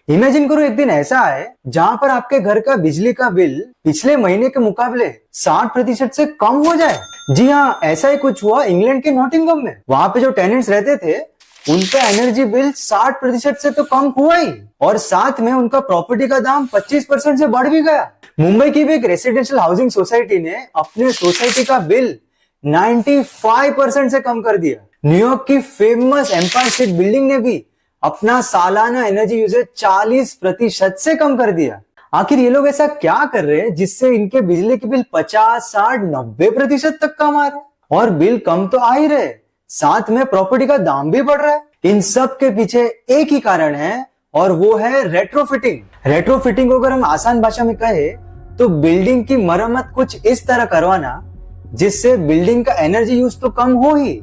Imagine करो एक दिन ऐसा आए जहां पर आपके घर का बिजली का बिल पिछले महीने के मुकाबले 60% से कम हो जाए। जी हाँ, ऐसा ही कुछ हुआ इंग्लैंड के नॉटिंघम में। वहां पे जो टेनेंट्स रहते थे उनका एनर्जी बिल 60% से तो कम हुआ ही, और साथ में उनका प्रॉपर्टी का दाम 25% से बढ़ भी गया। मुंबई की भी एक रेसिडेंशियल हाउसिंग सोसाइटी ने अपने सोसाइटी का बिल 95% से कम कर दिया। न्यूयॉर्क की फेमस एम्पायर स्टेट बिल्डिंग ने भी अपना सालाना एनर्जी यूजेज 40% से कम कर दिया। आखिर ये लोग ऐसा क्या कर रहे हैं जिससे इनके बिजली के बिल 50, 60, 90% तक कम आ रहे हैं? और बिल कम तो आ ही रहे, साथ में प्रॉपर्टी का दाम भी बढ़ रहा है। इन सब के पीछे एक ही कारण है, और वो है रेट्रोफिटिंग। रेट्रोफिटिंग को अगर हम आसान भाषा में कहे तो बिल्डिंग की मरम्मत कुछ इस तरह करवाना जिससे बिल्डिंग का एनर्जी यूज तो कम हो ही,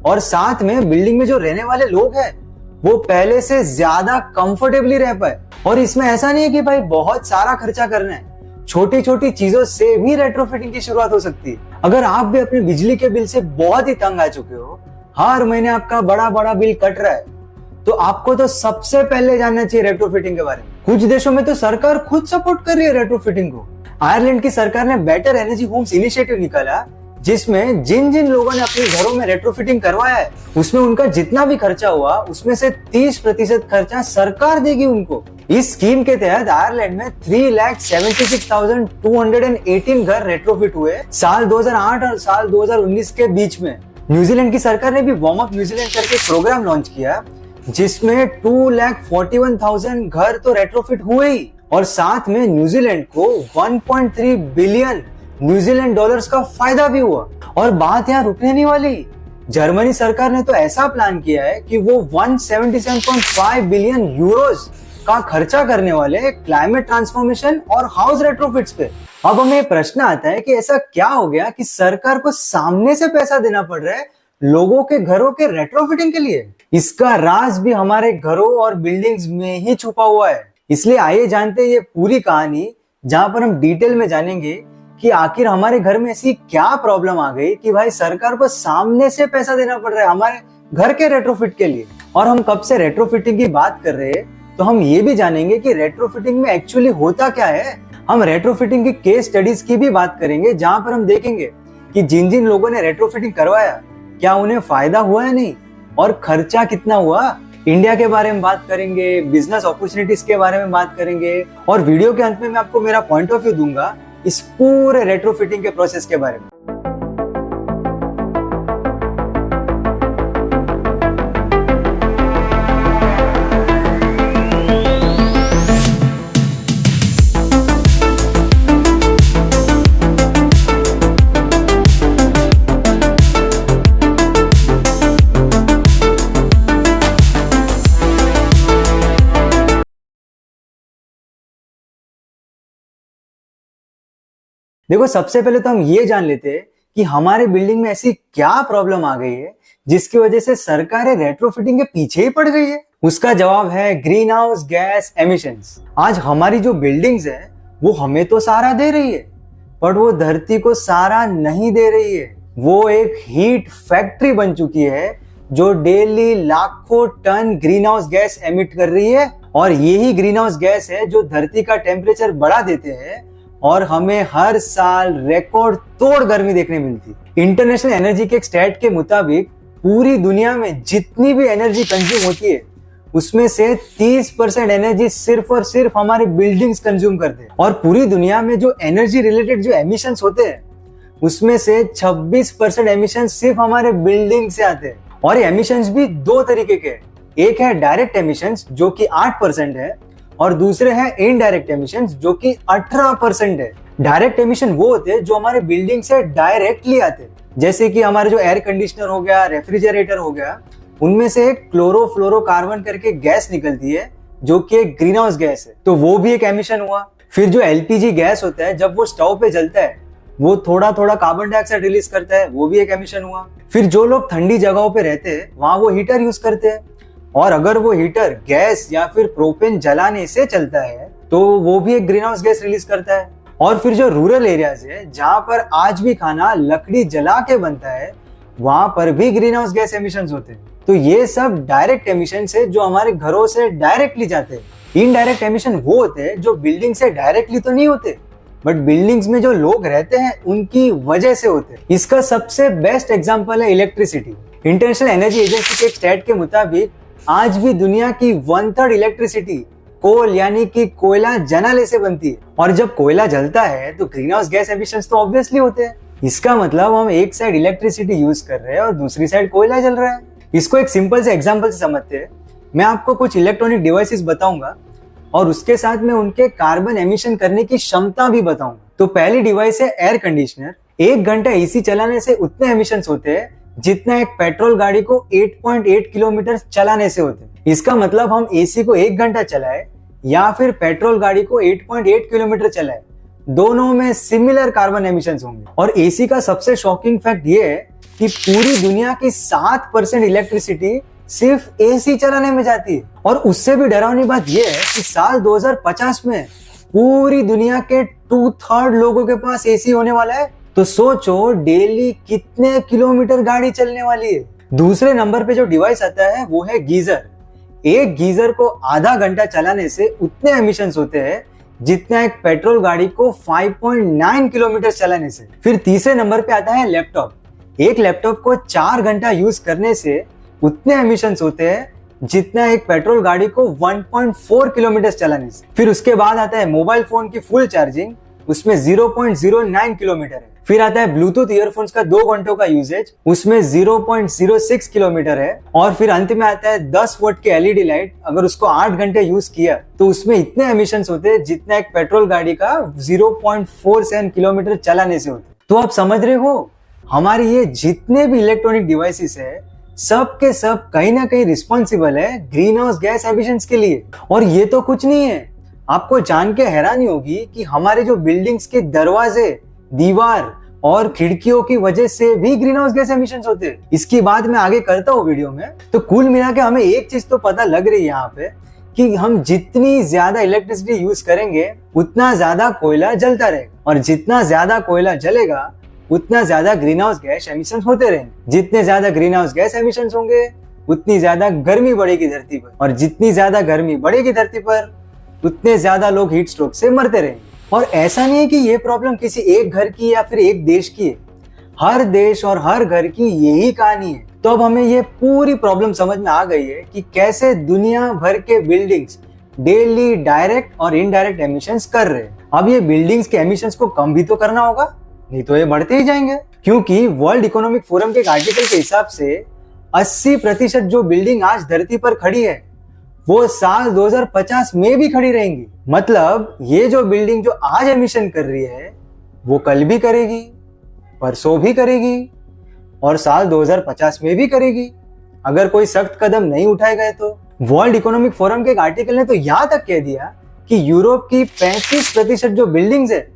और साथ में बिल्डिंग में जो रहने वाले लोग हैं वो पहले से ज्यादा कंफर्टेबली रह पाए। और इसमें ऐसा नहीं है कि भाई बहुत सारा खर्चा करना है, छोटी छोटी चीजों से भी रेट्रोफिटिंग की शुरुआत हो सकती है। अगर आप भी अपने बिजली के बिल से बहुत ही तंग आ चुके हो, हर महीने आपका बड़ा बड़ा बिल कट रहा है, तो आपको तो सबसे पहले जानना चाहिए रेट्रोफिटिंग के बारे में। कुछ देशों में तो सरकार खुद सपोर्ट कर रही है रेट्रोफिटिंग को। आयरलैंड की सरकार ने बेटर एनर्जी होम्स इनिशिएटिव निकाला, जिसमें जिन जिन लोगों ने अपने घरों में रेट्रोफिटिंग करवाया है उसमें उनका जितना भी खर्चा हुआ उसमें से 30% खर्चा सरकार देगी उनको। इस स्कीम के तहत आयरलैंड में 3,76,218 घर रेट्रोफिट हुए साल 2008 और साल 2019 के बीच में। न्यूजीलैंड की सरकार ने भी वार्म अप न्यूजीलैंड करके प्रोग्राम लॉन्च किया, जिसमें 2,41,000 घर तो रेट्रोफिट हुए ही, और साथ में न्यूजीलैंड को 1.3 बिलियन न्यूजीलैंड डॉलर्स का फायदा भी हुआ। और बात यहाँ रुकने नहीं वाली, जर्मनी सरकार ने तो ऐसा प्लान किया है कि वो 177.5 बिलियन यूरोज का खर्चा करने वाले क्लाइमेट ट्रांसफॉर्मेशन और हाउस रेट्रोफिट्स पे। अब हमें प्रश्न आता है कि ऐसा क्या हो गया कि सरकार को सामने से पैसा देना पड़ रहा है लोगों के घरों के रेट्रोफिटिंग के लिए। इसका राज भी हमारे घरों और बिल्डिंग्स में ही छुपा हुआ है। इसलिए आइए जानते हैं ये पूरी कहानी, जहां पर हम डिटेल में जानेंगे कि आखिर हमारे घर में ऐसी क्या प्रॉब्लम आ गई कि भाई सरकार को सामने से पैसा देना पड़ रहा है हमारे घर के रेट्रोफिट के लिए। और हम कब से रेट्रोफिटिंग की बात कर रहे हैं तो हम ये भी जानेंगे कि रेट्रोफिटिंग में एक्चुअली होता क्या है। हम रेट्रोफिटिंग की केस स्टडीज की भी बात करेंगे, जहां पर हम देखेंगे कि जिन जिन लोगों ने रेट्रोफिटिंग करवाया क्या उन्हें फायदा हुआ है नहीं, और खर्चा कितना हुआ। इंडिया के बारे में बात करेंगे, बिजनेस अपॉर्चुनिटीज के बारे में बात करेंगे, और वीडियो के अंत में मैं आपको मेरा पॉइंट ऑफ व्यू दूंगा इस पूरे रेट्रोफिटिंग के प्रोसेस के बारे में। देखो, सबसे पहले तो हम ये जान लेते हैं कि हमारे बिल्डिंग में ऐसी क्या प्रॉब्लम आ गई है जिसकी वजह से सरकारें रेट्रोफिटिंग के पीछे ही पड़ गई है। उसका जवाब है ग्रीन हाउस गैस एमिशंस। आज हमारी जो बिल्डिंग्स है वो हमें तो सहारा दे रही है, पर वो धरती को सहारा नहीं दे रही है। वो एक हीट फैक्ट्री बन चुकी है जो डेली लाखों ton green house gas emit कर रही है, और यही ग्रीन हाउस गैस है जो धरती का टेम्परेचर बढ़ा देते हैं और हमें हर साल रिकॉर्ड तोड़ गर्मी देखने मिलती। इंटरनेशनल एनर्जी के एक स्टैट के मुताबिक पूरी दुनिया में जितनी भी एनर्जी कंज्यूम होती है उसमें से 30% एनर्जी सिर्फ और सिर्फ हमारे बिल्डिंग्स कंज्यूम करते हैं। और पूरी दुनिया में जो एनर्जी रिलेटेड जो एमिशंस होते हैं उसमें से 26% एमिशन सिर्फ हमारे बिल्डिंग से आते हैं। और ये एमिशंस भी दो तरीके के, एक है डायरेक्ट एमिशंस जो कि 8% है, और दूसरे हैं इनडायरेक्ट एमिशंस जो कि 18% है। डायरेक्ट एमिशन वो होते हैं जो हमारे बिल्डिंग से डायरेक्टली आते हैं, जैसे कि हमारे जो एयर कंडीशनर हो गया, रेफ्रिजरेटर हो गया, उनमें से एक क्लोरोफ्लोरोकार्बन करके गैस निकलती है जो कि एक ग्रीन हाउस गैस है, तो वो भी एक एमिशन हुआ। फिर जो एलपीजी गैस होता है जब वो स्टोव पे जलता है वो थोड़ा थोड़ा कार्बन डाइऑक्साइड रिलीज करता है, वो भी एक एमिशन हुआ। फिर जो लोग ठंडी जगहों पे रहते हैं वहां वो हीटर यूज करते हैं, और अगर वो हीटर गैस या फिर प्रोपेन जलाने से चलता है तो वो भी एक ग्रीन हाउस गैस रिलीज करता है। और फिर जो रूरल एरियाज है जहां पर आज भी खाना लकड़ी जला के बनता है वहां पर भी ग्रीन हाउस गैस एमिशंस होते हैं। तो ये सब डायरेक्ट एमिशंस है जो हमारे घरों से डायरेक्टली जाते हैं। इनडायरेक्ट एमिशन वो होते हैं जो बिल्डिंग से डायरेक्टली तो नहीं होते, बट बिल्डिंग्स में जो लोग रहते हैं उनकी वजह से होते हैं। इसका सबसे बेस्ट एग्जांपल है इलेक्ट्रिसिटी। इंटरनेशनल एनर्जी एजेंसी के एक स्टैट के मुताबिक आज भी दुनिया की 1/3 इलेक्ट्रिसिटी कोल यानी कि कोयला जलाने से बनती है, और जब कोयला जलता है तो ग्रीन हाउस गैस एमिशंस तो ऑब्वियसली होते हैं। इसका मतलब हम एक साइड इलेक्ट्रिसिटी यूज कर रहे हैं और दूसरी साइड कोयला जल रहा है। इसको एक सिंपल से एग्जांपल से समझते हैं। मैं आपको कुछ इलेक्ट्रॉनिक डिवाइसेस बताऊंगा और उसके साथ में उनके कार्बन एमिशन करने की क्षमता भी बताऊंगा। तो पहली डिवाइस है एयर कंडीशनर। 1 घंटा एसी चलाने से उतने एमिशंस होते हैं जितना एक पेट्रोल गाड़ी को 8.8 किलोमीटर चलाने से होते हैं। इसका मतलब हम एसी को 1 घंटा चलाए या फिर पेट्रोल गाड़ी को 8.8 किलोमीटर चलाए, दोनों में सिमिलर कार्बन एमिशंस होंगे। और एसी का सबसे शॉकिंग फैक्ट ये है कि पूरी दुनिया की 7% इलेक्ट्रिसिटी सिर्फ एसी चलाने में जाती है। और उससे भी डरावनी बात यह है कि साल 2050 में पूरी दुनिया के 2/3 लोगों के पास एसी होने वाला है। तो सोचो डेली कितने किलोमीटर गाड़ी चलने वाली है। दूसरे नंबर पे जो डिवाइस आता है वो है गीजर। एक गीजर को आधा घंटा चलाने से उतने एमिशंस होते हैं जितना एक पेट्रोल गाड़ी को 5.9 किलोमीटर चलाने से। फिर तीसरे नंबर पे आता है लैपटॉप। एक लैपटॉप को 4 घंटा यूज करने से उतने एमिशंस होते हैं जितना एक पेट्रोल गाड़ी को 1.4 किलोमीटर चलाने से। फिर उसके बाद आता है मोबाइल फोन की फुल चार्जिंग, उसमें 0.09 किलोमीटर है। फिर आता है ब्लूटूथ ईयरफोन्स का 2 घंटों का यूजेज, उसमें 0.06 किलोमीटर है। और फिर अंत में आता है 10 वोल्ट की एलईडी लाइट, अगर उसको 8 घंटे यूज किया तो उसमें इतने एमिशंस होते हैं जितना एक पेट्रोल गाड़ी का 0.47 किलोमीटर चलाने से होते। तो आप समझ रहे हो, हमारे ये जितने भी इलेक्ट्रॉनिक डिवाइसेस है सब के सब कहीं ना कहीं रिस्पॉन्सिबल है ग्रीन हाउस गैस एमिशंस के लिए। और ये तो कुछ नहीं है, आपको जान के हैरानी होगी कि हमारे जो बिल्डिंग्स के दरवाजे, दीवार और खिड़कियों की वजह से भी ग्रीन हाउस गैस एमिशंस होते हैं। इसकी बात मैं आगे करता हूँ वीडियो में। तो कुल मिला के हमें एक चीज तो पता लग रही है यहाँ पे कि हम जितनी ज्यादा इलेक्ट्रिसिटी यूज करेंगे उतना ज्यादा कोयला जलता रहेगा, और जितना ज्यादा कोयला जलेगा उतना ज्यादा ग्रीन हाउस गैस एमिशन होते रहेंगे। जितने ज्यादा ग्रीन हाउस गैस एमिशन होंगे उतनी ज्यादा गर्मी बढ़ेगी धरती पर, और जितनी ज्यादा गर्मी बढ़ेगी धरती पर उतने ज्यादा लोग हीट स्ट्रोक से मरते रहेंगे। और ऐसा नहीं है कि ये प्रॉब्लम किसी एक घर की या फिर एक देश की है, हर देश और हर घर की यही कहानी है। तो अब हमें ये पूरी प्रॉब्लम समझ में आ गई है कि कैसे दुनिया भर के बिल्डिंग्स डेली डायरेक्ट और इनडायरेक्ट एमिशंस कर रहे हैं। अब ये बिल्डिंग्स के एमिशंस को कम भी तो करना होगा, नहीं तो ये बढ़ते ही जाएंगे। क्योंकि वर्ल्ड इकोनॉमिक फोरम के एक आर्टिकल के हिसाब से 80% जो बिल्डिंग आज धरती पर खड़ी है वो साल 2050 में भी खड़ी रहेंगी। मतलब ये जो बिल्डिंग जो आज एमिशन कर रही है वो कल भी करेगी, परसों भी करेगी और साल 2050 में भी करेगी, अगर कोई सख्त कदम नहीं उठाए गए तो। वर्ल्ड इकोनॉमिक फोरम के एक आर्टिकल ने तो यहां तक कह दिया कि यूरोप की 35% जो बिल्डिंग्स है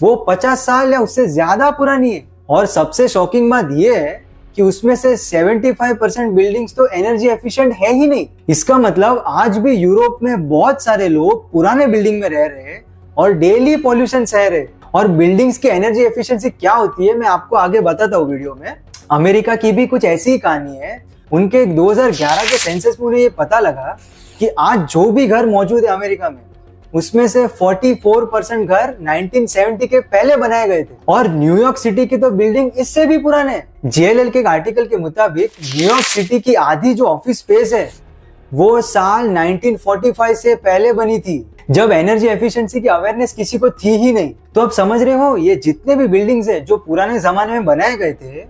वो 50 साल या उससे ज्यादा पुरानी है। और सबसे शॉकिंग बात यह है कि उसमें से 75% बिल्डिंग्स तो एनर्जी एफिशिएंट है ही नहीं। इसका मतलब आज भी यूरोप में बहुत सारे लोग पुराने बिल्डिंग में रह रहे हैं और डेली पॉल्यूशन सह रहे हैं। और बिल्डिंग्स की एनर्जी एफिशिएंसी क्या होती है मैं आपको आगे बताता हूँ वीडियो में। अमेरिका की भी कुछ ऐसी ही कहानी है। उनके 2011 के सेंसस में उन्हें ये पता लगा कि आज जो भी घर मौजूद है अमेरिका में उसमें से 44% घर 1970 के पहले बनाए गए थे। और न्यूयॉर्क सिटी की तो बिल्डिंग इससे भी पुराने हैं। JLL के एक आर्टिकल के मुताबिक न्यूयॉर्क सिटी की आधी जो ऑफिस स्पेस है वो साल 1945 से पहले बनी थी, जब एनर्जी एफिशिएंसी की अवेयरनेस किसी को थी ही नहीं। तो अब समझ रहे हो, ये जितने भी बिल्डिंग्स है जो पुराने जमाने में बनाए गए थे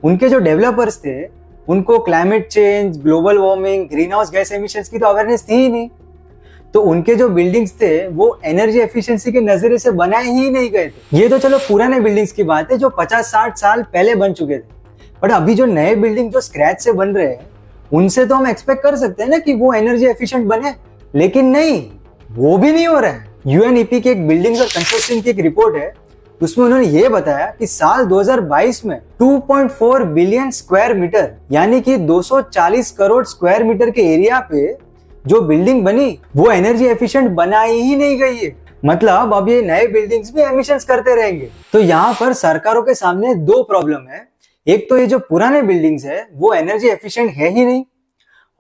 उनके जो डेवलपर्स थे उनको climate change, global warming, green house gas emissions की तो अवेयरनेस थी ही नहीं। तो उनके जो बिल्डिंग्स थे वो एनर्जी एफिशिएंसी के नजरिए से बनाए ही नहीं गए थे। ये तो चलो पुराने बिल्डिंग्स की बात है जो 50-60 साल पहले बन चुके थे, बट अभी जो नए बिल्डिंग जो स्क्रैच से बन रहे हैं उनसे तो हम एक्सपेक्ट कर सकते हैं ना कि वो एनर्जी एफिशिएंट बने, लेकिन नहीं, वो भी नहीं हो रहा है। UNEP की एक बिल्डिंग्स और कंस्ट्रक्शन की एक रिपोर्ट है, उसमें उन्होंने ये बताया कि साल 2022 में 2.4 बिलियन स्क्वायर मीटर यानी कि 240 करोड़ स्क्वायर मीटर के एरिया पे जो बिल्डिंग बनी वो एनर्जी एफिशिएंट बनाई ही नहीं गई है। मतलब अब ये नए बिल्डिंग्स भी एमिशंस करते रहेंगे। तो यहाँ पर सरकारों के सामने 2 प्रॉब्लम है। एक तो ये जो पुराने बिल्डिंग्स है वो एनर्जी एफिशिएंट है ही नहीं,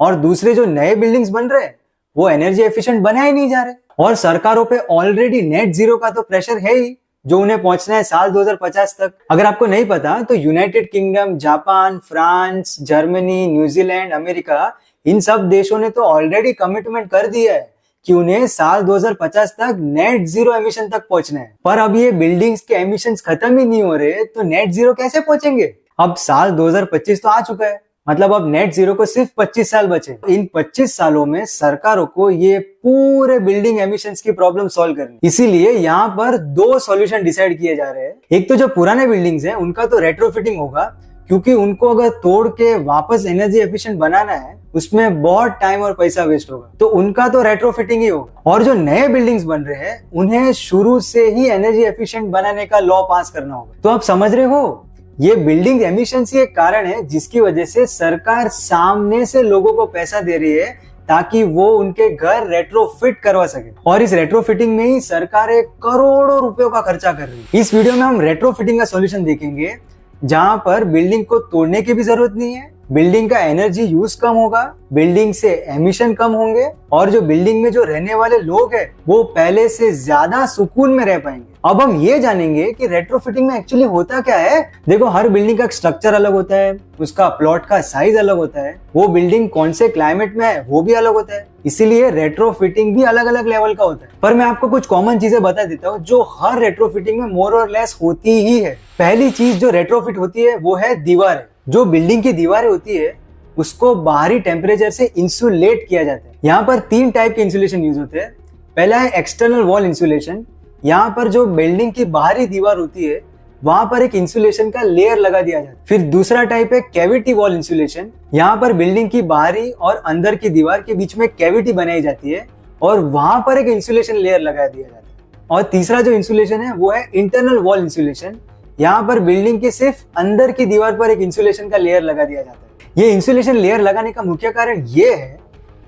और दूसरे जो नए बिल्डिंग्स बन रहे हैं वो एनर्जी एफिशिएंट बना ही नहीं जा रहे। और सरकारों पे ऑलरेडी नेट जीरो का तो प्रेशर है ही, जो उन्हें पहुंचना है साल 2050 तक। अगर आपको नहीं पता तो United Kingdom, Japan, France, Germany, New Zealand, America, इन सब देशों ने तो ऑलरेडी कमिटमेंट कर दिया है कि उन्हें साल 2050 तक नेट जीरो एमिशन तक पहुंचना है। पर अब ये बिल्डिंग्स के एमिशंस खत्म ही नहीं हो रहे, तो नेट जीरो कैसे पहुंचेंगे? अब साल 2025 तो आ चुका है, मतलब अब नेट जीरो को सिर्फ 25 साल बचे। इन 25 सालों में सरकारों को ये पूरे बिल्डिंग एमिशंस की प्रॉब्लम सॉल्व करनी। इसीलिए यहाँ पर दो सॉल्यूशन डिसाइड किए जा रहे हैं। एक तो जो पुराने बिल्डिंग्स हैं उनका तो रेट्रोफिटिंग होगा, क्योंकि उनको अगर तोड़ के वापस एनर्जी एफिशिएंट बनाना है उसमें बहुत टाइम और पैसा वेस्ट होगा, तो उनका तो रेट्रोफिटिंग ही होगा। और जो नए बिल्डिंग्स बन रहे हैं उन्हें शुरू से ही एनर्जी एफिशिएंट बनाने का लॉ पास करना होगा। तो आप समझ रहे हो, ये बिल्डिंग एमिशंस ही एक कारण है जिसकी वजह से सरकार सामने से लोगों को पैसा दे रही है ताकि वो उनके घर रेट्रोफिट करवा सके। और इस रेट्रोफिटिंग में ही सरकार करोड़ों रुपयों का खर्चा कर रही है। इस वीडियो में हम रेट्रोफिटिंग का सॉल्यूशन देखेंगे, जहां पर बिल्डिंग को तोड़ने की भी जरूरत नहीं है, बिल्डिंग का एनर्जी यूज कम होगा, बिल्डिंग से एमिशन कम होंगे, और जो बिल्डिंग में जो रहने वाले लोग हैं वो पहले से ज्यादा सुकून में रह पाएंगे। अब हम ये जानेंगे कि रेट्रोफिटिंग में एक्चुअली होता क्या है। देखो, हर बिल्डिंग का स्ट्रक्चर अलग होता है, उसका प्लॉट का साइज अलग होता है, वो बिल्डिंग कौन से क्लाइमेट में है वो भी अलग होता है, इसीलिए रेट्रोफिटिंग भी अलग अलग लेवल का होता है। पर मैं आपको कुछ कॉमन चीजें बता देता हूँ जो हर रेट्रोफिटिंग में मोर और लेस होती ही है। पहली चीज जो रेट्रोफिट होती है वो है दीवारें। जो बिल्डिंग की दीवारें होती है उसको बाहरी टेम्परेचर से इंसुलेट किया जाता है। यहाँ पर 3 टाइप के इंसुलेशन यूज होते हैं। पहला है एक्सटर्नल वॉल इंसुलेशन। यहाँ पर जो बिल्डिंग की बाहरी दीवार होती है वहां पर एक इंसुलेशन का लेयर लगा दिया जाता है। फिर दूसरा टाइप है कैविटी वॉल इंसुलेशन। यहाँ पर बिल्डिंग की बाहरी और अंदर की दीवार के बीच में कैविटी बनाई जाती है और वहां पर एक इंसुलेशन लेयर लगा दिया जाता है। और तीसरा जो इंसुलेशन है वो है इंटरनल वॉल इंसुलेशन। यहाँ पर बिल्डिंग के सिर्फ अंदर की दीवार पर एक इंसुलेशन का लेयर लगा दिया जाता है। ये इंसुलेशन लेयर लगाने का मुख्य कारण ये है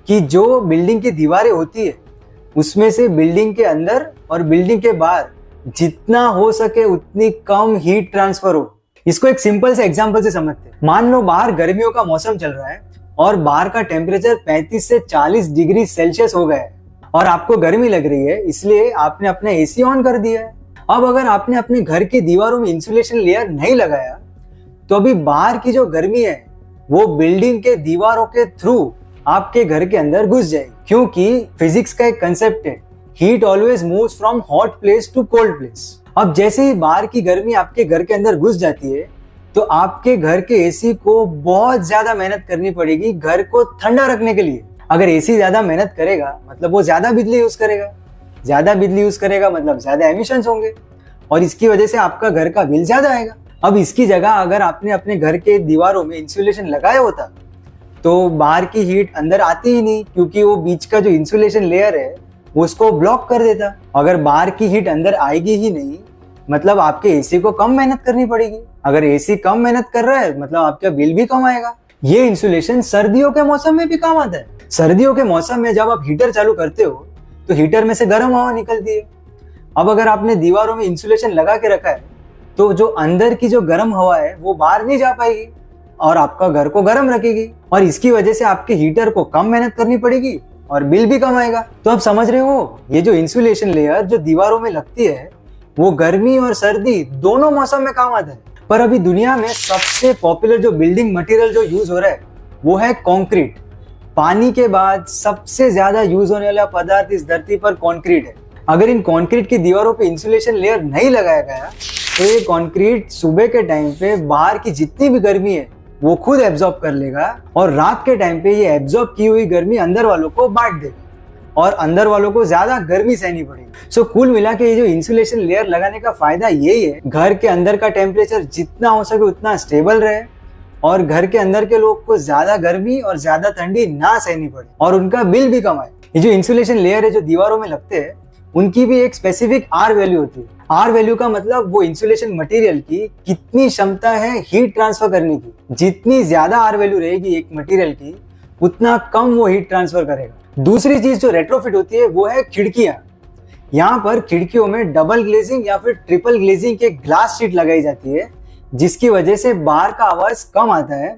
कि जो बिल्डिंग की दीवारें होती है उसमें से बिल्डिंग के अंदर और बिल्डिंग के बाहर जितना हो सके उतनी कम हीट ट्रांसफर हो। इसको एक सिंपल से एग्जांपल से समझते हैं। मान लो बाहर गर्मियों का मौसम चल रहा है और बाहर का टेम्परेचर 35 से 40 डिग्री सेल्सियस हो गया है और आपको गर्मी लग रही है, इसलिए आपने अपना एसी ऑन कर दिया है। अब अगर आपने अपने घर की दीवारों में इंसुलेशन लेयर नहीं लगाया तो अभी बाहर की जो गर्मी है वो बिल्डिंग के दीवारों के थ्रू आपके घर के अंदर घुस जाएगी, क्योंकि फिजिक्स का एक कंसेप्ट है, heat always moves from hot place to cold place. अब जैसे ही बाहर की गर्मी आपके घर के अंदर घुस जाती है तो आपके घर के एसी को बहुत ज्यादा मेहनत करनी पड़ेगी घर को ठंडा रखने के लिए। अगर एसी ज्यादा मेहनत करेगा मतलब वो ज्यादा बिजली यूज करेगा, ज्यादा बिजली यूज करेगा मतलब ज्यादा एमिशंस होंगे और इसकी वजह से आपका घर का बिल ज्यादा आएगा। अब इसकी जगह अगर आपने अपने घर के दीवारों में इंसुलेशन लगाया होता तो बाहर की हीट अंदर आती ही नहीं, क्योंकि वो बीच का जो इंसुलेशन लेयर है वो उसको ब्लॉक कर देता। अगर बाहर की हीट अंदर आएगी ही नहीं मतलब आपके एसी को कम मेहनत करनी पड़ेगी। अगर एसी कम मेहनत कर रहा है मतलब आपका बिल भी कम आएगा। ये इंसुलेशन सर्दियों के मौसम में भी काम आता है। सर्दियों के मौसम में जब आप हीटर चालू करते हो तो हीटर में से गर्म हवा निकलती है। अब अगर आपने दीवारों में इंसुलेशन लगा के रखा है तो जो अंदर की जो गर्म हवा है वो बाहर नहीं जा पाएगी और आपका घर को गर्म रखेगी और इसकी वजह से आपके हीटर को कम मेहनत करनी पड़ेगी और बिल भी कम आएगा। तो आप समझ रहे हो, ये जो इंसुलेशन लेयर जो दीवारों में लगती है वो गर्मी और सर्दी दोनों मौसम में काम आता है। पर अभी दुनिया में सबसे पॉपुलर जो बिल्डिंग मटेरियल जो यूज हो रहा है वो है कंक्रीट। पानी के बाद सबसे ज्यादा यूज होने वाला पदार्थ इस धरती पर कंक्रीट है। अगर इन कंक्रीट की दीवारों पे इंसुलेशन लेयर नहीं लगाया गया तो ये कंक्रीट सुबह के टाइम पे बाहर की जितनी भी गर्मी है वो खुद एब्जॉर्ब कर लेगा और रात के टाइम पे ये एब्जॉर्ब की हुई गर्मी अंदर वालों को बांट देगा और अंदर वालों को ज्यादा गर्मी सहनी पड़ेगी। सो कुल मिला के ये जो इंसुलेशन लेयर लगाने का फायदा यही है, घर के अंदर का टेम्परेचर जितना हो सके उतना स्टेबल रहे और घर के अंदर के लोग को ज्यादा गर्मी और ज्यादा ठंडी ना सहनी पड़े और उनका बिल भी कम आए। ये जो इंसुलेशन लेयर है जो दीवारों में लगते हैं उनकी भी एक स्पेसिफिक आर वैल्यू होती है। आर वैल्यू का मतलब वो इंसुलेशन मटेरियल की कितनी क्षमता है हीट ट्रांसफर करने की। जितनी ज्यादा आर वैल्यू रहेगी एक मटेरियल की उतना कम वो हीट ट्रांसफर करेगा। दूसरी चीज जो रेट्रोफिट होती है वो है खिड़कियां। यहाँ पर खिड़कियों में डबल ग्लेजिंग या फिर ट्रिपल ग्लेजिंग के ग्लास शीट लगाई जाती है जिसकी वजह से बाहर का आवाज कम आता है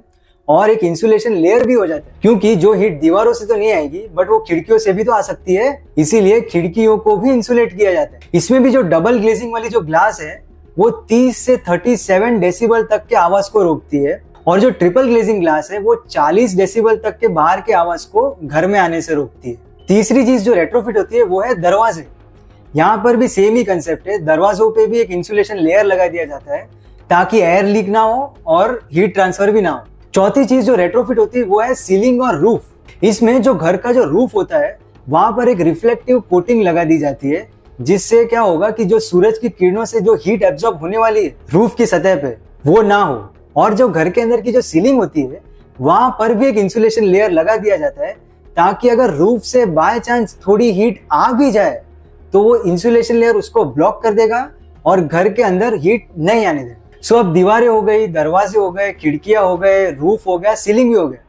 और एक इंसुलेशन लेयर भी हो जाता है, क्योंकि जो हीट दीवारों से तो नहीं आएगी बट वो खिड़कियों से भी तो आ सकती है, इसीलिए खिड़कियों को भी इंसुलेट किया जाता है। इसमें भी जो डबल ग्लेजिंग वाली जो ग्लास है वो 30 से 37 डेसिबल तक के आवाज को रोकती है, और जो ट्रिपल ग्लेजिंग ग्लास है वो 40 डेसिबल तक के बाहर के आवाज को घर में आने से रोकती है। तीसरी चीज जो रेट्रोफिट होती है वो है दरवाजे। यहाँ पर भी सेम ही कंसेप्ट है, दरवाजों पे भी एक इंसुलेशन लेयर लगा दिया जाता है ताकि एयर लीक ना हो और हीट ट्रांसफर भी ना हो। चौथी चीज जो रेट्रोफिट होती है वो है सीलिंग और रूफ। इसमें जो घर का जो रूफ होता है वहां पर एक रिफ्लेक्टिव कोटिंग लगा दी जाती है, जिससे क्या होगा कि जो सूरज की किरणों से जो हीट एब्जॉर्ब होने वाली है रूफ की सतह पे वो ना हो। और जो घर के अंदर की जो सीलिंग होती है वहां पर भी एक इंसुलेशन लेयर लगा दिया जाता है, ताकि अगर रूफ से बाय चांस थोड़ी हीट आ भी जाए तो वो इंसुलेशन लेयर उसको ब्लॉक कर देगा और घर के अंदर हीट नहीं आने देगा। सो अब दीवारें हो गई, दरवाजे हो गए, खिड़कियां हो गए, रूफ हो गया, सीलिंग भी हो गया,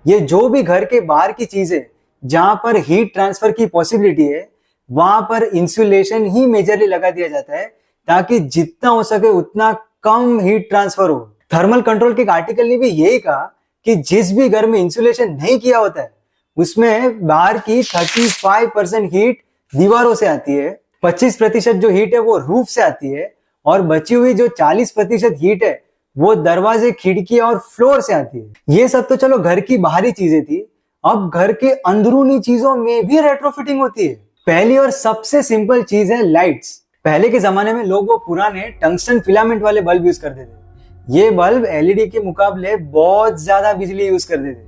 ये जो भी घर के बाहर की चीजें जहां पर हीट ट्रांसफर की पॉसिबिलिटी है वहां पर इंसुलेशन ही मेजरली लगा दिया जाता है, ताकि जितना हो सके उतना कम हीट ट्रांसफर हो। थर्मल कंट्रोल के एक आर्टिकल ने भी यही कहा कि जिस भी घर में इंसुलेशन नहीं किया होता है उसमें बाहर की 35% हीट दीवारों से आती है, 25% जो हीट है वो रूफ से आती है, और बची हुई जो 40% हीट है वो दरवाजे, खिड़कियां और फ्लोर से आती है। ये सब तो चलो घर की बाहरी चीजें थी। अब घर के अंदरूनी चीजों में भी रेट्रोफिटिंग होती है। पहली और सबसे सिंपल चीज है लाइट्स। पहले के जमाने में लोग वो पुराने टंगस्टन फिलामेंट वाले बल्ब यूज करते थे। ये बल्ब एलईडी के मुकाबले बहुत ज्यादा बिजली यूज करते थे,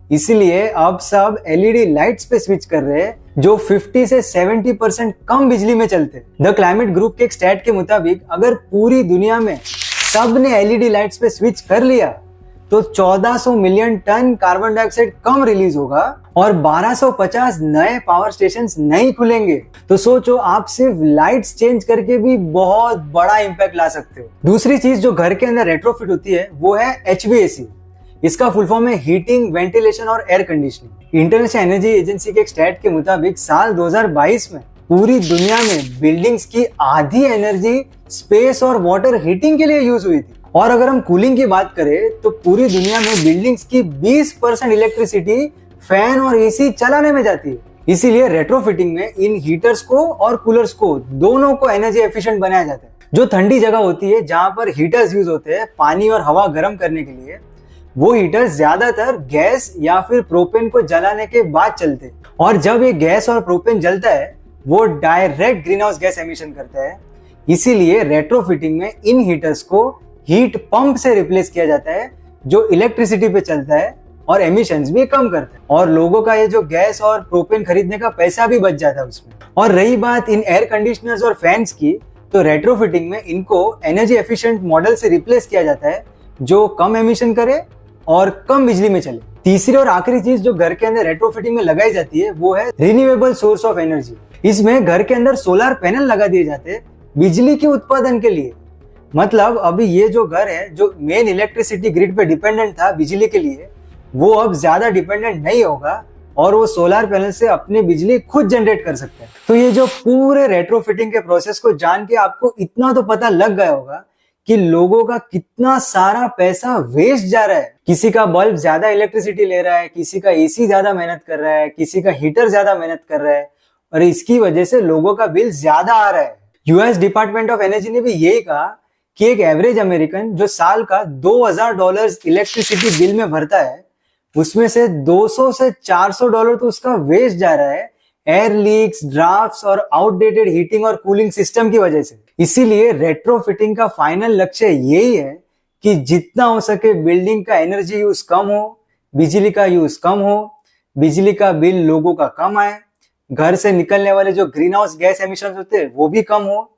इसलिए अब सब एलईडी लाइट्स पे स्विच कर रहे हैं जो 50 से 70% कम बिजली में चलते हैं। द क्लाइमेट ग्रुप के एक स्टैट के मुताबिक अगर पूरी दुनिया में सब ने एलईडी लाइट्स पे स्विच कर लिया तो 1400 मिलियन टन कार्बन डाइऑक्साइड कम रिलीज होगा और 1250 नए पावर स्टेशंस नहीं खुलेंगे। तो सोचो, आप सिर्फ लाइट्स चेंज करके भी बहुत बड़ा इंपैक्ट ला सकते हो। दूसरी चीज जो घर के अंदर रेट्रोफिट होती है वो है HVAC। इसका फुल फॉर्म है हीटिंग, वेंटिलेशन और air conditioning. International energy agency के एक स्टैट के मुताबिक साल 2022 में पूरी दुनिया में बिल्डिंग्स की आधी एनर्जी स्पेस और वाटर हीटिंग के लिए यूज हुई थी। और अगर हम कूलिंग की बात करें तो पूरी दुनिया में बिल्डिंग्स की 20% इलेक्ट्रिसिटी फैन और एसी चलाने में जाती है। इसीलिए रेट्रोफिटिंग में इन हीटर्स को और कूलर्स को दोनों को एनर्जी एफिशिएंट बनाया जाता है। जो ठंडी जगह होती है जहां पर हीटर्स यूज होते हैं पानी और हवा गर्म करने के लिए, वो हीटर्स ज्यादातर गैस या फिर प्रोपेन को जलाने के बाद चलते हैं। और जब ये गैस और प्रोपेन जलता है वो direct green house gas emission करता है। इसीलिए रेट्रोफिटिंग में इन हीटर्स को हीट पंप से रिप्लेस किया जाता है जो इलेक्ट्रिसिटी पे चलता है और एमिशंस भी कम करता है, और लोगों का ये जो गैस और प्रोपेन खरीदने का पैसा भी बच जाता है उसमें। और रही बात इन एयर कंडीशनर्स और फैंस की, तो रेट्रोफिटिंग में इनको एनर्जी एफिशिएंट मॉडल से रिप्लेस किया जाता है जो कम एमिशन करे और कम बिजली में चले। तीसरी और आखिरी चीज जो घर के अंदर रेट्रोफिटिंग में लगाई जाती है वो है रिन्यूएबल सोर्स ऑफ एनर्जी। इसमें घर के अंदर सोलर पैनल लगा दिए जाते हैं बिजली के उत्पादन के लिए। मतलब अभी ये जो घर है जो मेन इलेक्ट्रिसिटी ग्रिड पे डिपेंडेंट था बिजली के लिए, वो अब ज्यादा डिपेंडेंट नहीं होगा और वो सोलर पैनल से अपनी बिजली खुद जनरेट कर सकता है। तो ये जो पूरे रेट्रोफिटिंग के प्रोसेस को जान के आपको इतना तो पता लग गया होगा कि लोगों का कितना सारा पैसा वेस्ट जा रहा है। किसी का बल्ब ज्यादा इलेक्ट्रिसिटी ले रहा है, किसी का एसी ज्यादा मेहनत कर रहा है, किसी का हीटर ज्यादा मेहनत कर रहा है, और इसकी वजह से लोगों का बिल ज्यादा आ रहा है। यूएस डिपार्टमेंट ऑफ एनर्जी ने भी यही कहा कि एक एवरेज अमेरिकन जो साल का $2000 इलेक्ट्रिसिटी बिल में भरता है, उसमें से $200 से $400 तो उसका वेस्ट जा रहा है एयर लीक्स, ड्राफ्ट्स और आउटडेटेड हीटिंग और कूलिंग सिस्टम की वजह से। इसीलिए रेट्रोफिटिंग का फाइनल लक्ष्य यही है कि जितना हो सके बिल्डिंग का एनर्जी यूज कम हो, बिजली का यूज कम हो, बिजली का बिल लोगों का कम आए, घर से निकलने वाले जो ग्रीन हाउस गैस एमिशन होते हैं वो भी कम हो,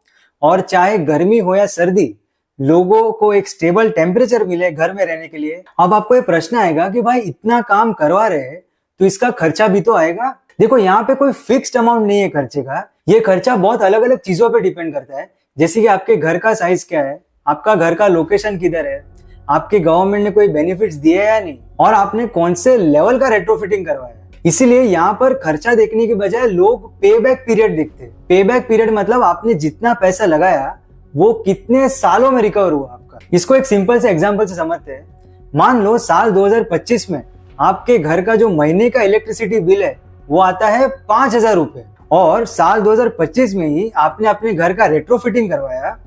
और चाहे गर्मी हो या सर्दी लोगों को एक स्टेबल टेम्परेचर मिले घर में रहने के लिए। अब आपको ये प्रश्न आएगा कि भाई इतना काम करवा रहे हैं तो इसका खर्चा भी तो आएगा। देखो, यहाँ पे कोई फिक्स्ड अमाउंट नहीं है खर्चे का। ये खर्चा बहुत अलग अलग चीजों पे डिपेंड करता है, जैसे कि आपके घर का साइज क्या है, आपका घर का लोकेशन किधर है, आपके गवर्नमेंट ने कोई बेनिफिट्स दिए या नहीं, और आपने कौन से लेवल का रेट्रोफिटिंग करवाया। इसीलिए यहाँ पर खर्चा देखने के बजाय लोग पे बैक पीरियड देखते हैं। पे बैक पीरियड मतलब आपने जितना पैसा लगाया वो कितने सालों में रिकवर हुआ आपका। इसको एक सिंपल से एग्जांपल से समझते हैं। मान लो साल 2025 में आपके घर का जो महीने का इलेक्ट्रिसिटी बिल है वो आता है 5,000 रुपए, और साल 2025 में ही आपने अपने घर का रेट्रोफिटिंग करवाया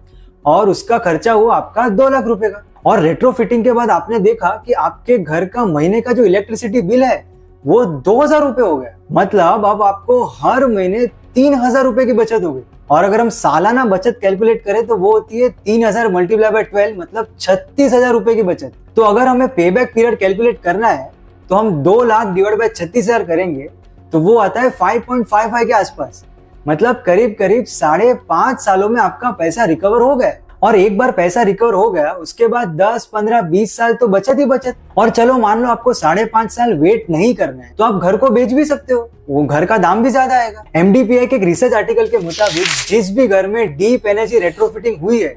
और उसका खर्चा हुआ आपका 2 लाख रुपए का। और रेट्रोफिटिंग के बाद आपने देखा कि आपके घर का महीने का जो इलेक्ट्रिसिटी बिल है वो 2,000 रुपए हो गया। मतलब अब आपको हर महीने 3,000 रुपए की बचत हो गई। और अगर हम सालाना बचत कैलकुलेट करें तो वो होती है 3,000 मल्टीप्लाई बाय 12, मतलब 36,000 रुपए की बचत। तो अगर हमें पे बैक पीरियड कैलकुलेट करना है तो हम 2 लाख डिवाइड बाय 36,000 करेंगे तो वो आता है 5.55 के आसपास। मतलब करीब करीब 5.5 सालों में आपका पैसा रिकवर हो गया। और एक बार पैसा रिकवर हो गया उसके बाद 10, 15, 20 साल तो बचत ही बचत। और चलो मान लो आपको 5.5 साल वेट नहीं करना है तो आप घर को बेच भी सकते हो, वो घर का दाम भी ज्यादा आएगा। MDPI के एक रिसर्च आर्टिकल के मुताबिक जिस भी घर में डीप एनर्जी रेट्रोफिटिंग हुई है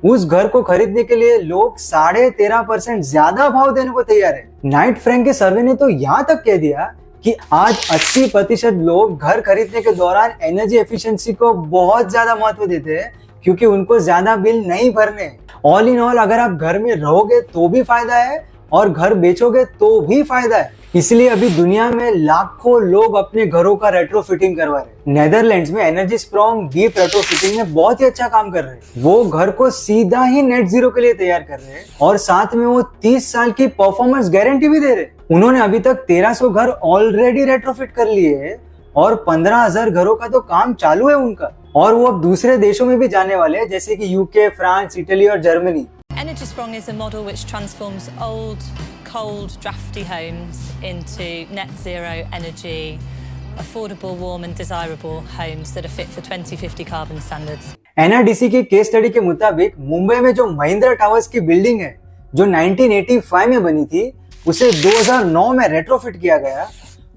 उस घर को खरीदने के लिए लोग 13.5% ज्यादा भाव देने को तैयार है। नाइट फ्रैंक के सर्वे ने तो यहाँ तक कह दिया कि आज 80% लोग घर खरीदने के दौरान एनर्जी एफिशिएंसी को बहुत ज्यादा महत्व देते हैं क्योंकि उनको ज्यादा बिल नहीं भरने। ऑल इन ऑल अगर आप घर में रहोगे तो भी फायदा है और घर बेचोगे तो भी फायदा है। इसलिए अभी दुनिया में लाखों लोग अपने घरों का रेट्रोफिटिंग करवा रहे हैं। नेदरलैंड्स में एनर्जी स्ट्रॉन्ग डीप रेट्रोफिटिंग में बहुत ही अच्छा काम कर रहे हैं। वो घर को सीधा ही नेट जीरो के लिए तैयार कर रहे हैं और साथ में वो 30 साल की परफॉर्मेंस गारंटी भी दे रहे हैं। उन्होंने अभी तक 1300 घर ऑलरेडी रेट्रोफिट कर लिए हैं और 15,000 घरों का तो काम चालू है उनका। और वो अब दूसरे देशों में भी जाने वाले हैं जैसे कि यूके, फ्रांस, इटली और Germany. Energy Sprong is a model which transforms old, cold, drafty homes into net zero energy, affordable, warm and desirable homes that are fit for 2050 carbon standards. NRDC के case study के मुताबिक मुंबई में जो Mahindra towers की building है जो 1985 में बनी थी उसे 2009 में रेट्रोफिट किया गया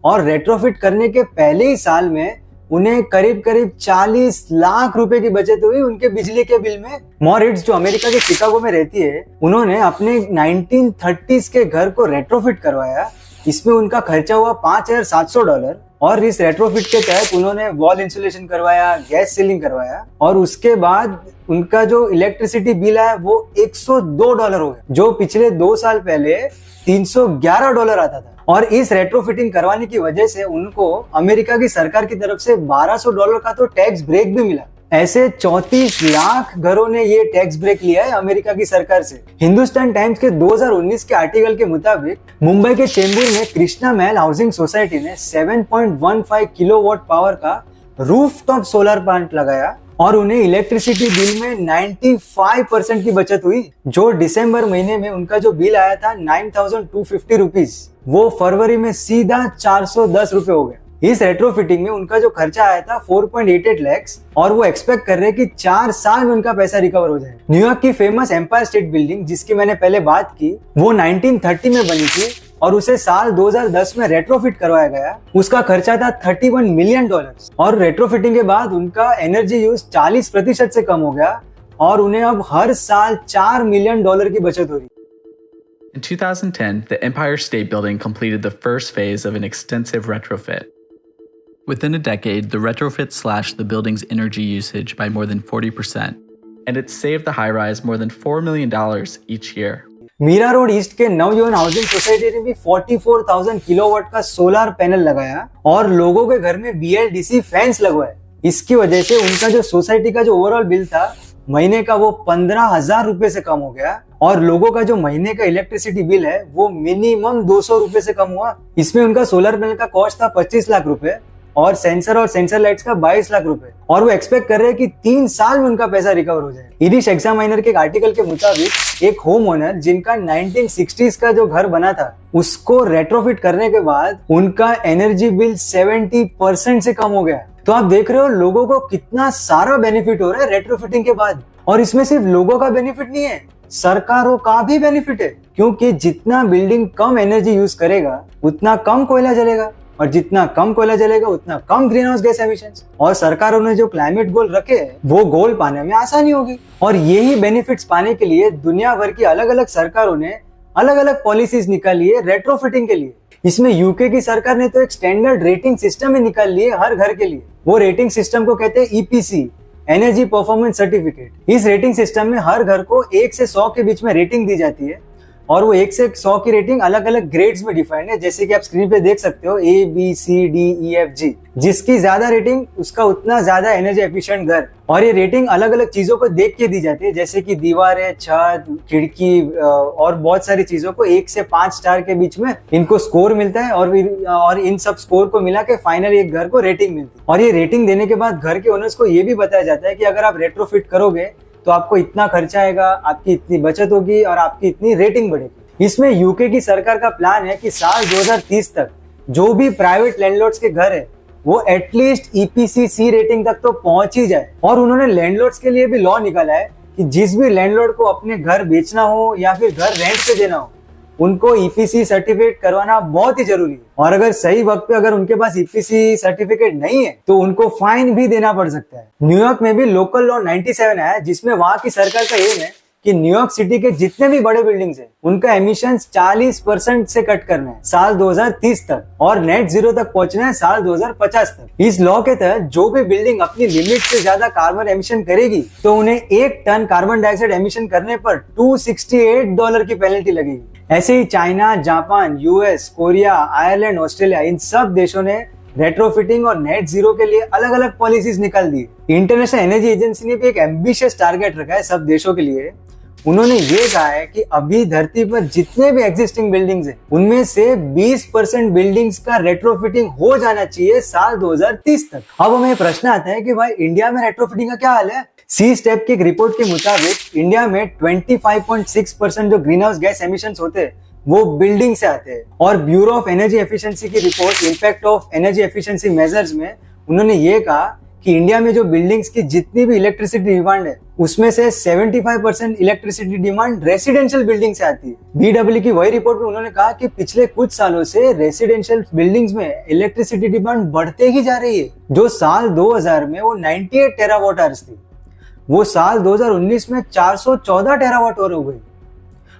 और रेट्रोफिट करने के पहले ही साल में उन्हें करीब करीब 40 लाख रुपए की बचत हुई उनके बिजली के बिल में। मॉरिट्स जो अमेरिका के शिकागो में रहती है उन्होंने अपने 1930s के घर को रेट्रोफिट करवाया। इसमें उनका खर्चा हुआ $5,700 और इस रेट्रोफिट के तहत उन्होंने वॉल इंसुलेशन करवाया, गैस सीलिंग करवाया और उसके बाद उनका जो इलेक्ट्रिसिटी बिल है वो $102 हो गया जो पिछले 2 साल पहले $311 आता था। और इस रेट्रोफिटिंग करवाने की वजह से उनको अमेरिका की सरकार की तरफ से $1,200 का तो टैक्स ब्रेक भी मिला। ऐसे 34 लाख घरों ने ये टैक्स ब्रेक लिया है अमेरिका की सरकार से। हिंदुस्तान टाइम्स के 2019 के आर्टिकल के मुताबिक मुंबई के चेंबूर में कृष्णा महल हाउसिंग सोसाइटी ने 7.15 किलोवाट पावर का रूफटॉप सोलर प्लांट लगाया और उन्हें इलेक्ट्रिसिटी बिल में 95% की बचत हुई। जो दिसंबर महीने में उनका जो बिल आया था 9,250 रुपीज वो फरवरी में सीधा 410 रुपए हो गया। इस रेट्रोफिटिंग में उनका जो खर्चा आया था 4.88 लाख और वो एक्सपेक्ट कर रहे हैं कि 4 साल में उनका पैसा रिकवर हो जाए। न्यूयॉर्क की फेमस एम्पायर स्टेट बिल्डिंग जिसकी मैंने पहले बात की वो 1930 में बनी थी और उसे साल 2010 में रेट्रोफिट करवाया गया। उसका खर्चा था $31 मिलियन और रेट्रोफिटिंग के बाद उनका एनर्जी यूज 40% से कम हो गया और उन्हें अब हर साल $4 मिलियन की बचत हो रही। In 2010, the Empire State Building completed the first phase of an extensive retrofit. Within a decade, the retrofit slashed the building's energy usage by more than 40%, and it saved the high-rise more than $4 million each year. Mira road east के Navyauvan housing society ने भी 44,000 kilowatt का solar panel लगाया और लोगों के घर में BLDC फैंस लगवाए। इसकी वजह से उनका जो सोसाइटी का जो ओवरऑल बिल था महीने का वो 15,000 रुपए से कम हो गया और लोगों का जो महीने का इलेक्ट्रिसिटी बिल है वो मिनिमम 200 रुपए से कम हुआ। इसमें उनका सोलर पैनल का कॉस्ट था 25 लाख रुपए और सेंसर लाइट्स का 22 लाख रुपए और वो एक्सपेक्ट कर रहे हैं कि 3 साल में उनका पैसा रिकवर हो जाए। इरिश एग्जामाइनर के एक आर्टिकल के मुताबिक एक होम ओनर जिनका 1960s का जो घर बना था उसको रेट्रोफिट करने के बाद उनका एनर्जी बिल 70% से कम हो गया। तो आप देख रहे हो लोगों को कितना सारा बेनिफिट हो रहा है रेट्रोफिटिंग के बाद। और इसमें सिर्फ लोगों का बेनिफिट नहीं है, सरकारों का भी बेनिफिट है क्योंकि जितना बिल्डिंग कम एनर्जी यूज करेगा उतना कम कोयला जलेगा और जितना कम कोयला जलेगा उतना कम ग्रीन हाउस गैस एमिशंस और सरकारों ने जो क्लाइमेट गोल रखे हैं वो गोल पाने में आसानी होगी। और यही बेनिफिट्स पाने के लिए दुनिया भर की अलग अलग सरकारों ने अलग अलग पॉलिसीज निकाली है रेट्रोफिटिंग के लिए। इसमें यूके की सरकार ने तो एक स्टैंडर्ड रेटिंग सिस्टम ही निकाल ली है हर घर के लिए। वो रेटिंग सिस्टम को कहते हैं EPC, एनर्जी परफॉर्मेंस सर्टिफिकेट। इस रेटिंग सिस्टम में हर घर को 1 से 100 के बीच में रेटिंग दी जाती है और वो 1 से 100 की रेटिंग अलग अलग ग्रेड्स में डिफाइंड है, जैसे कि आप स्क्रीन पे देख सकते हो ABCDEFG। जिसकी ज्यादा रेटिंग उसका उतना ज्यादा एनर्जी एफिशिएंट घर। और ये रेटिंग अलग अलग चीजों को देख के दी जाती है, जैसे कि दीवारें, छत, खिड़की और बहुत सारी चीजों को 1 से 5 स्टार के बीच में इनको स्कोर मिलता है और इन सब स्कोर को मिला के फाइनली एक घर को रेटिंग मिलती है। और ये रेटिंग देने के बाद घर के ओनर्स को ये भी बताया जाता है कि अगर आप रेट्रोफिट करोगे तो आपको इतना खर्चा आएगा, आपकी इतनी बचत होगी और आपकी इतनी रेटिंग बढ़ेगी। इसमें यूके की सरकार का प्लान है कि साल 2030 तक जो भी प्राइवेट लैंडलॉर्ड्स के घर है वो एटलीस्ट EPC C रेटिंग तक तो पहुंच ही जाए। और उन्होंने लैंडलॉर्ड्स के लिए भी लॉ निकाला है कि जिस भी लैंडलॉर्ड को अपने घर बेचना हो या फिर घर रेंट पे देना हो, उनको EPC सर्टिफिकेट करवाना बहुत ही जरूरी है। और अगर सही वक्त पे अगर उनके पास EPC सर्टिफिकेट नहीं है तो उनको फाइन भी देना पड़ सकता है। न्यूयॉर्क में भी लोकल लॉ 97 आया, जिसमें वहां की सरकार का एम है कि न्यूयॉर्क सिटी के जितने भी बड़े बिल्डिंग्स हैं उनका एमिशंस 40% से कट करना है साल 2030 तक, और नेट जीरो तक पहुंचना है साल 2050 तक। इस लॉ के तहत जो भी बिल्डिंग अपनी लिमिट से ज्यादा कार्बन एमिशन करेगी तो उन्हें 1 टन कार्बन डाइऑक्साइड एमिशन करने पर $268 की पेनल्टी लगेगी। ऐसे ही China, Japan, US, Korea, Ireland, Australia, इन सब देशों ने रेट्रोफिटिंग और नेट जीरो के लिए अलग अलग पॉलिसीज निकाल दी। इंटरनेशनल एनर्जी एजेंसी ने भी एक एम्बिशियस टारगेट रखा है सब देशों के लिए। उन्होंने ये कहा है कि अभी धरती पर जितने भी एग्जिस्टिंग बिल्डिंग्स हैं उनमें से 20% बिल्डिंग्स का रेट्रोफिटिंग हो जाना चाहिए साल 2030 तक। अब हमें प्रश्न आता है कि भाई इंडिया में रेट्रोफिटिंग का क्या हाल है। सी स्टेप की एक रिपोर्ट के मुताबिक इंडिया में 25.6% जो ग्रीन हाउस गैस एमिशंस होते हैं वो बिल्डिंग से आते हैं। और ब्यूरो ऑफ एनर्जी एफिशिएंसी की report impact of energy efficiency measures में उन्होंने ये कहा कि इंडिया में जो बिल्डिंग्स की जितनी भी इलेक्ट्रिसिटी डिमांड है उसमें से 75% इलेक्ट्रिसिटी डिमांड रेसिडेंशियल बिल्डिंग से आती है। BEE की वही रिपोर्ट में उन्होंने कहा कि पिछले कुछ सालों से रेसिडेंशियल बिल्डिंग्स में इलेक्ट्रिसिटी डिमांड बढ़ते ही जा रही है। जो साल 2000 में वो 98 टेरावाट आवर्स थी, वो साल 2019 में 414 टेरावाट आवर हो गई।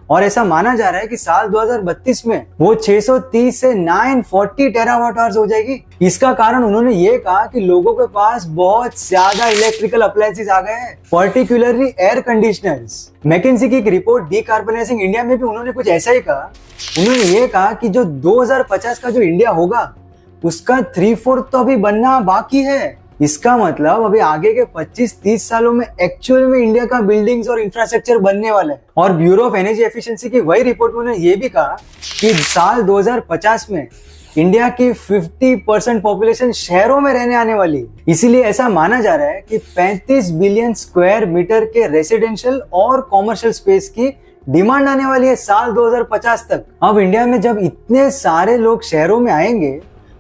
और ऐसा माना जा रहा है कि साल 2032 में वो 630 से 940 टेरावाट आवर्स हो जाएगी। इसका कारण उन्होंने ये कहा कि लोगों के पास बहुत ज्यादा इलेक्ट्रिकल अप्लायंसेस आ गए हैं, पर्टिकुलरली एयर कंडीशनर्स। मैकिन्सी की एक रिपोर्ट डीकार्बनाइजिंग इंडिया में भी उन्होंने कुछ ऐसा ही कहा। उन्होंने ये कहा कि जो 2050 का जो इंडिया होगा उसका 3/4 तो अभी बनना बाकी है। इसका मतलब अभी आगे के 25-30 सालों में एक्चुअल में इंडिया का बिल्डिंग्स और इंफ्रास्ट्रक्चर बनने वाला है। और ब्यूरो ऑफ एनर्जी एफिशिएंसी की वही रिपोर्ट में उन्होंने ये भी कहा कि साल 2050 में इंडिया की 50% पॉपुलेशन शहरों में रहने आने वाली है। इसीलिए ऐसा माना जा रहा है कि 35 बिलियन स्क्वायर मीटर के रेसिडेंशियल और कॉमर्शियल स्पेस की डिमांड आने वाली है साल 2050 तक। अब इंडिया में जब इतने सारे लोग शहरों में आएंगे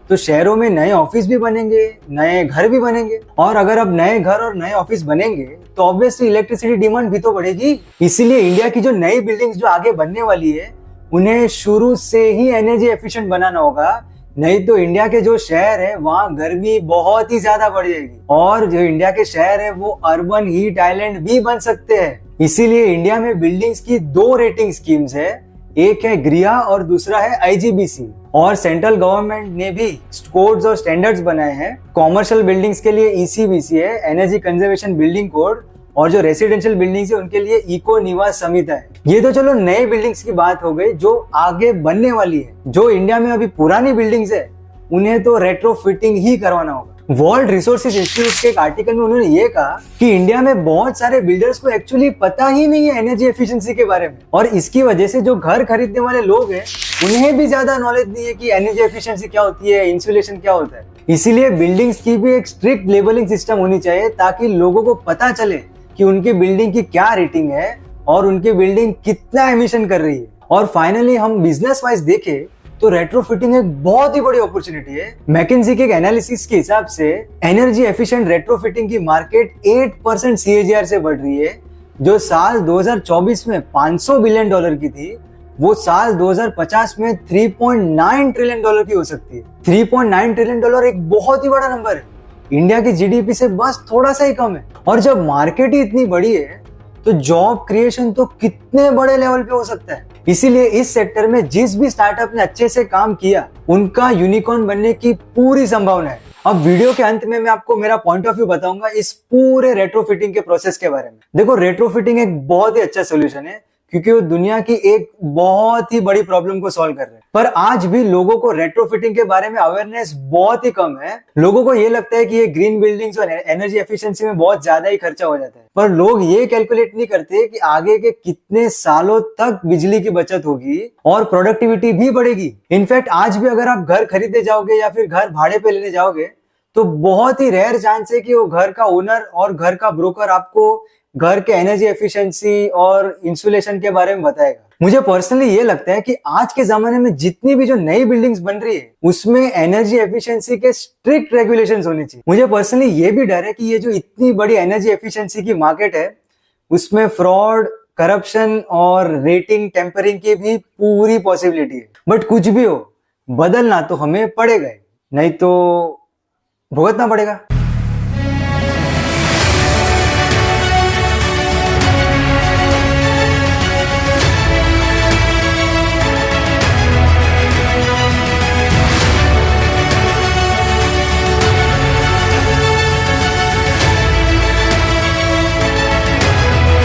तो शहरों में नए ऑफिस भी बनेंगे, नए घर भी बनेंगे। और अगर अब नए घर और नए ऑफिस बनेंगे तो ऑब्वियसली इलेक्ट्रिसिटी डिमांड भी तो बढ़ेगी। इसीलिए इंडिया की जो नई बिल्डिंग्स जो आगे बनने वाली है उन्हें शुरू से ही एनर्जी एफिशिएंट बनाना होगा, नहीं तो इंडिया के जो शहर है वहाँ गर्मी बहुत ही ज्यादा बढ़ जाएगी और जो इंडिया के शहर है वो अर्बन हीट आइलैंड भी बन सकते हैं। इसीलिए इंडिया में बिल्डिंग्स की 2 रेटिंग स्कीम्स है, एक है ग्रिया और दूसरा है IGBC। और सेंट्रल गवर्नमेंट ने भी कोड्स और स्टैंडर्ड्स बनाए हैं। कॉमर्शियल बिल्डिंग्स के लिए ECBC है, एनर्जी कंजर्वेशन बिल्डिंग कोड, और जो रेसिडेंशियल बिल्डिंग्स है उनके लिए इको निवास संहिता है। ये तो चलो नए बिल्डिंग्स की बात हो गई जो आगे बनने वाली है। जो इंडिया में अभी पुरानी बिल्डिंग्स है उन्हें तो रेट्रोफिटिंग ही करवाना होगा। वर्ल्ड रिसोर्सेज इंस्टीट्यूट के एक आर्टिकल में उन्होंने ये कहा कि इंडिया में बहुत सारे बिल्डर्स को एक्चुअली पता ही नहीं है एनर्जी एफिशिएंसी के बारे में, और इसकी वजह से जो घर खरीदने वाले लोग हैं उन्हें भी ज्यादा नॉलेज नहीं है कि एनर्जी एफिशिएंसी क्या होती है, इंसुलेशन क्या होता है। इसीलिए बिल्डिंग्स की भी एक स्ट्रिक्ट लेबलिंग सिस्टम होनी चाहिए ताकि लोगों को पता चले कि उनकी बिल्डिंग की क्या रेटिंग है और उनकी बिल्डिंग कितना एमिशन कर रही है। और फाइनली हम बिजनेस वाइज देखें तो रेट्रोफिटिंग एक बहुत ही बड़ी अपॉर्चुनिटी है। मैकिन्सी के एक एनालिसिस के हिसाब से एनर्जी एफिशिएंट रेट्रोफिटिंग की मार्केट 8% CAGR से बढ़ रही है। जो साल 2024 में $500 बिलियन की थी वो साल 2050 में $3.9 ट्रिलियन की हो सकती है। $3.9 ट्रिलियन एक बहुत ही बड़ा नंबर है, इंडिया की GDP से बस थोड़ा सा ही कम है। और जब मार्केट ही इतनी बड़ी है तो जॉब क्रिएशन तो कितने बड़े लेवल पे हो सकता है। इसीलिए इस सेक्टर में जिस भी स्टार्टअप ने अच्छे से काम किया उनका यूनिकॉर्न बनने की पूरी संभावना है। अब वीडियो के अंत में मैं आपको मेरा पॉइंट ऑफ व्यू बताऊंगा इस पूरे रेट्रोफिटिंग के प्रोसेस के बारे में। देखो, रेट्रोफिटिंग एक बहुत ही अच्छा सोल्यूशन है क्योंकि वो दुनिया की एक बहुत ही बड़ी प्रॉब्लम को सॉल्व कर रहे हैं। पर आज भी लोगों को रेट्रोफिटिंग के बारे में अवेयरनेस बहुत ही कम है। लोगों को ये लगता है कि ये ग्रीन बिल्डिंग्स और एनर्जी एफिशिएंसी में बहुत ज्यादा ही खर्चा हो जाता है, पर लोग ये कैलकुलेट नहीं करते कि आगे के कितने सालों तक बिजली की बचत होगी और प्रोडक्टिविटी भी बढ़ेगी। इनफैक्ट आज भी अगर आप घर खरीदने जाओगे या फिर घर भाड़े पे लेने जाओगे तो बहुत ही रेयर चांस है कि वो घर का ओनर और घर का ब्रोकर आपको घर के एनर्जी एफिशिएंसी और इंसुलेशन के बारे में बताएगा। मुझे पर्सनली ये लगता है कि आज के जमाने में जितनी भी जो नई बिल्डिंग्स बन रही है उसमें एनर्जी एफिशिएंसी के स्ट्रिक्ट रेगुलेशंस होने चाहिए। मुझे पर्सनली ये भी डर है कि ये जो इतनी बड़ी एनर्जी एफिशिएंसी की मार्केट है उसमें फ्रॉड, करप्शन और रेटिंग टेम्परिंग की भी पूरी पॉसिबिलिटी है। बट कुछ भी हो, बदलना तो हमें पड़ेगा ही, नहीं तो भुगतना पड़ेगा।